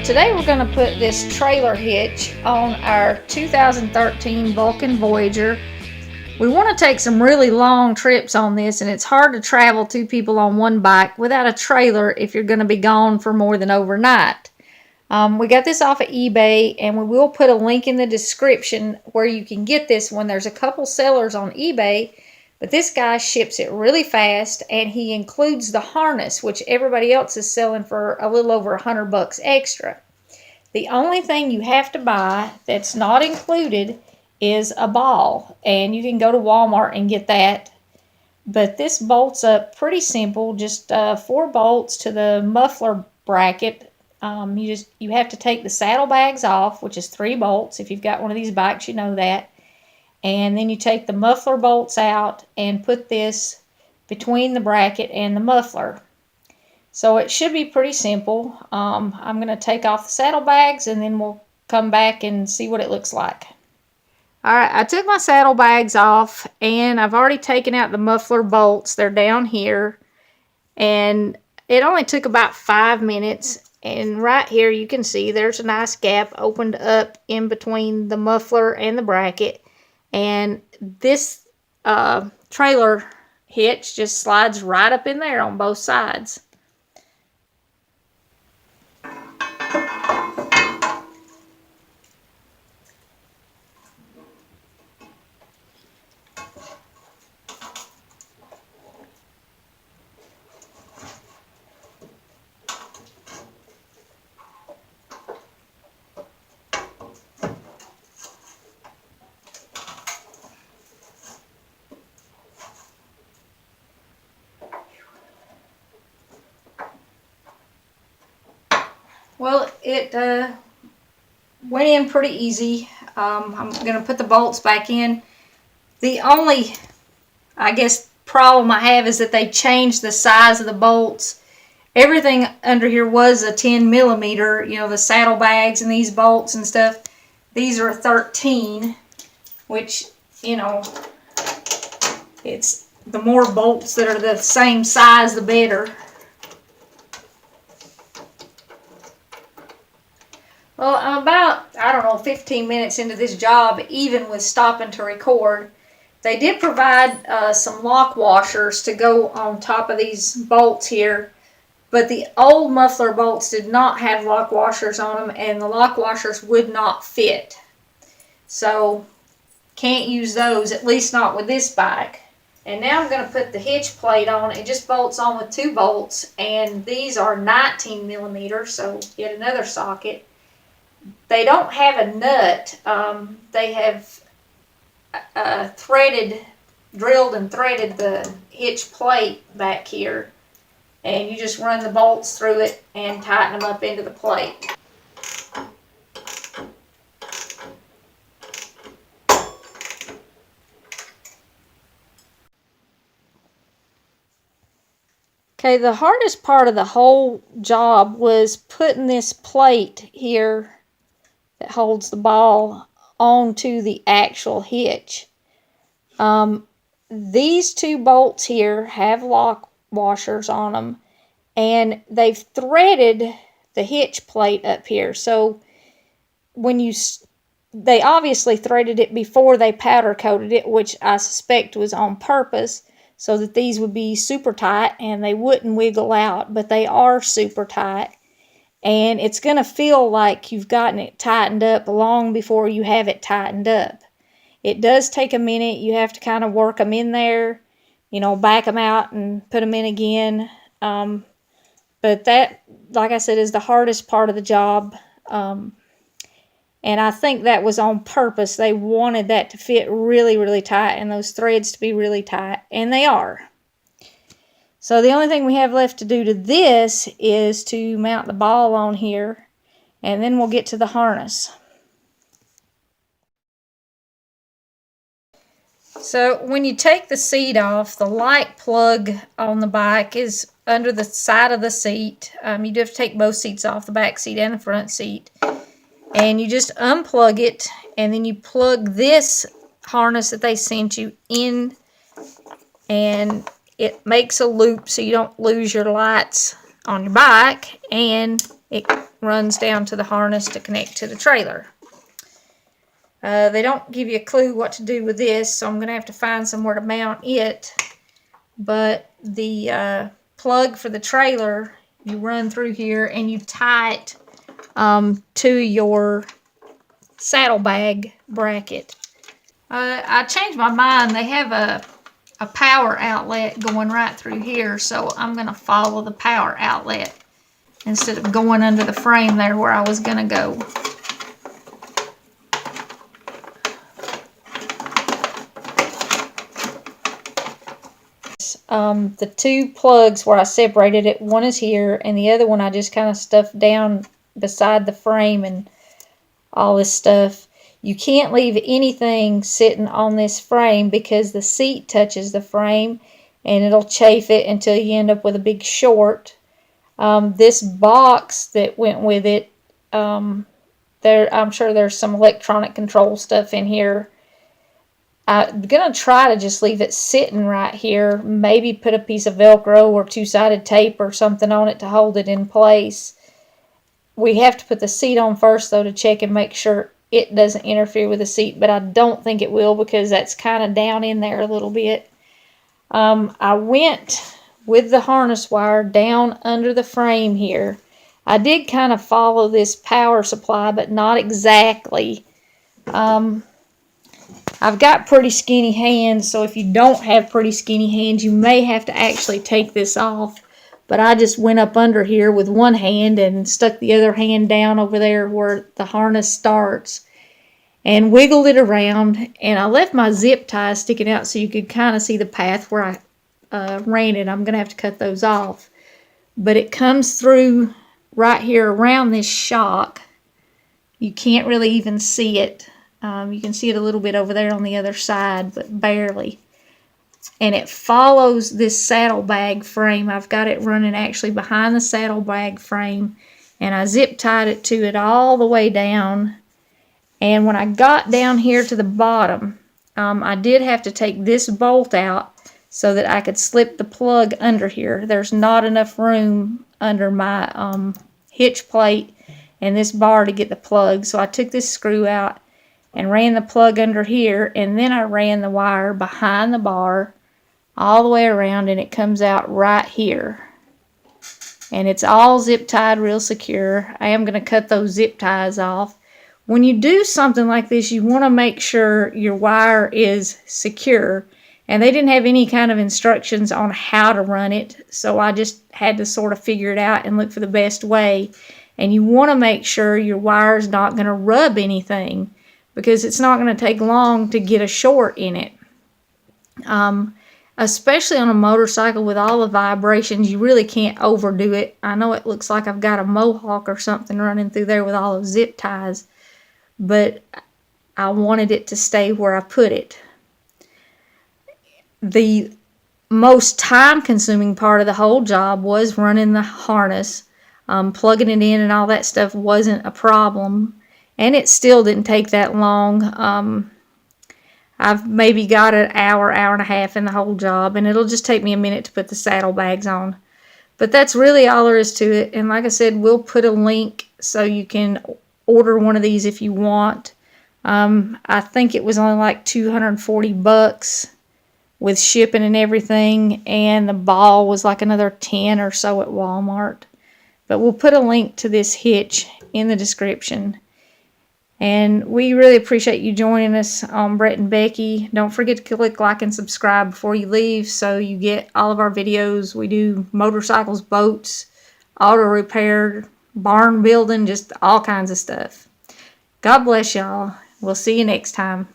Today we're going to put this trailer hitch on our 2013 Vulcan Voyager. We want to take some really long trips on this, and it's hard to travel two people on one bike without a trailer if you're going to be gone for more than overnight. We got this off of eBay, and we will put a link in the description where you can get this one. There's a couple sellers on eBay, but this guy ships it really fast, and he includes the harness, which everybody else is selling for a little over $100 extra. The only thing you have to buy that's not included is a ball, and you can go to Walmart and get that. But this bolts up pretty simple, just 4 bolts to the muffler bracket. You have to take the saddlebags off, which is 3 bolts. If you've got one of these bikes, you know that. And then you take the muffler bolts out and put this between the bracket and the muffler. So it should be pretty simple. I'm going to take off the saddlebags and then we'll come back and see what it looks like. Alright, I took my saddlebags off and I've already taken out the muffler bolts. They're down here. And it only took about 5 minutes. And right here you can see there's a nice gap opened up in between the muffler and the bracket. And this trailer hitch just slides right up in there on both sides. Well, it went in pretty easy. I'm going to put the bolts back in. The only, I guess, problem I have is that they changed the size of the bolts. Everything under here was a 10 millimeter, you know, the saddlebags and these bolts and stuff. These are 13, which, you know, it's the more bolts that are the same size, the better. Well, I'm about, 15 minutes into this job, even with stopping to record. They did provide some lock washers to go on top of these bolts here, but the old muffler bolts did not have lock washers on them, and the lock washers would not fit. So, can't use those, at least not with this bike. And now I'm going to put the hitch plate on. It just bolts on with 2 bolts, and these are 19 millimeters, so yet another socket. They don't have a nut. They have drilled and threaded the hitch plate back here. And you just run the bolts through it and tighten them up into the plate. Okay, the hardest part of the whole job was putting this plate here that holds the ball onto the actual hitch. These 2 bolts here have lock washers on them, and they've threaded the hitch plate up here. So when they obviously threaded it before they powder coated it, which I suspect was on purpose, so that these would be super tight and they wouldn't wiggle out, but they are super tight. And it's going to feel like you've gotten it tightened up long before you have it tightened up. It does take a minute. You have to kind of work them in there, you know, back them out and put them in again. But that, like I said, is the hardest part of the job. And I think that was on purpose. They wanted that to fit really, really tight and those threads to be really tight. And they are. So the only thing we have left to do to this is to mount the ball on here, and then we'll get to the harness. So when you take the seat off, the light plug on the bike is under the side of the seat. You do have to take both seats off, the back seat and the front seat. And you just unplug it, and then you plug this harness that they sent you in, and it makes a loop so you don't lose your lights on your bike, and it runs down to the harness to connect to the trailer. They don't give you a clue what to do with this, so I'm going to have to find somewhere to mount it. But the plug for the trailer, you run through here and you tie it to your saddlebag bracket. I changed my mind. They have a power outlet going right through here, so I'm going to follow the power outlet instead of going under the frame there where I was going to go. The two plugs where I separated it, one is here and the other one I just kind of stuffed down beside the frame and all this stuff. You can't leave anything sitting on this frame because the seat touches the frame and it'll chafe it until you end up with a big short. This box that went with it, I'm sure there's some electronic control stuff in here. I'm going to try to just leave it sitting right here. Maybe put a piece of Velcro or two-sided tape or something on it to hold it in place. We have to put the seat on first, though, to check and make sure it doesn't interfere with the seat. But I don't think it will because that's kind of down in there a little bit. I went with the harness wire down under the frame here. I did kind of follow this power supply, but not exactly. I've got pretty skinny hands, so if you don't have pretty skinny hands, you may have to actually take this off. But I just went up under here with one hand and stuck the other hand down over there where the harness starts and wiggled it around. And I left my zip ties sticking out so you could kind of see the path where I ran it. I'm going to have to cut those off. But it comes through right here around this shock. You can't really even see it. You can see it a little bit over there on the other side, but barely. And it follows this saddlebag frame. I've got it running actually behind the saddlebag frame. And I zip tied it to it all the way down. And when I got down here to the bottom, I did have to take this bolt out so that I could slip the plug under here. There's not enough room under my hitch plate and this bar to get the plug. So I took this screw out and ran the plug under here, and then I ran the wire behind the bar all the way around, and it comes out right here. And it's all zip tied real secure. I am going to cut those zip ties off. When you do something like this, you want to make sure your wire is secure. And they didn't have any kind of instructions on how to run it, so I just had to sort of figure it out and look for the best way. And you want to make sure your wire is not going to rub anything, because it's not going to take long to get a short in it. Especially on a motorcycle with all the vibrations, you really can't overdo it. I know it looks like I've got a mohawk or something running through there with all those zip ties, but I wanted it to stay where I put it. The most time-consuming part of the whole job was running the harness. Plugging it in and all that stuff wasn't a problem. And it still didn't take that long. I've maybe got an hour, hour and a half in the whole job. And it'll just take me a minute to put the saddlebags on. But that's really all there is to it. And like I said, we'll put a link so you can order one of these if you want. I think it was only like $240 with shipping and everything. And the ball was like another 10 or so at Walmart. But we'll put a link to this hitch in the description. And we really appreciate you joining us on Bret and Becky. Don't forget to click like and subscribe before you leave so you get all of our videos. We do motorcycles, boats, auto repair, barn building, just all kinds of stuff. God bless y'all. We'll see you next time.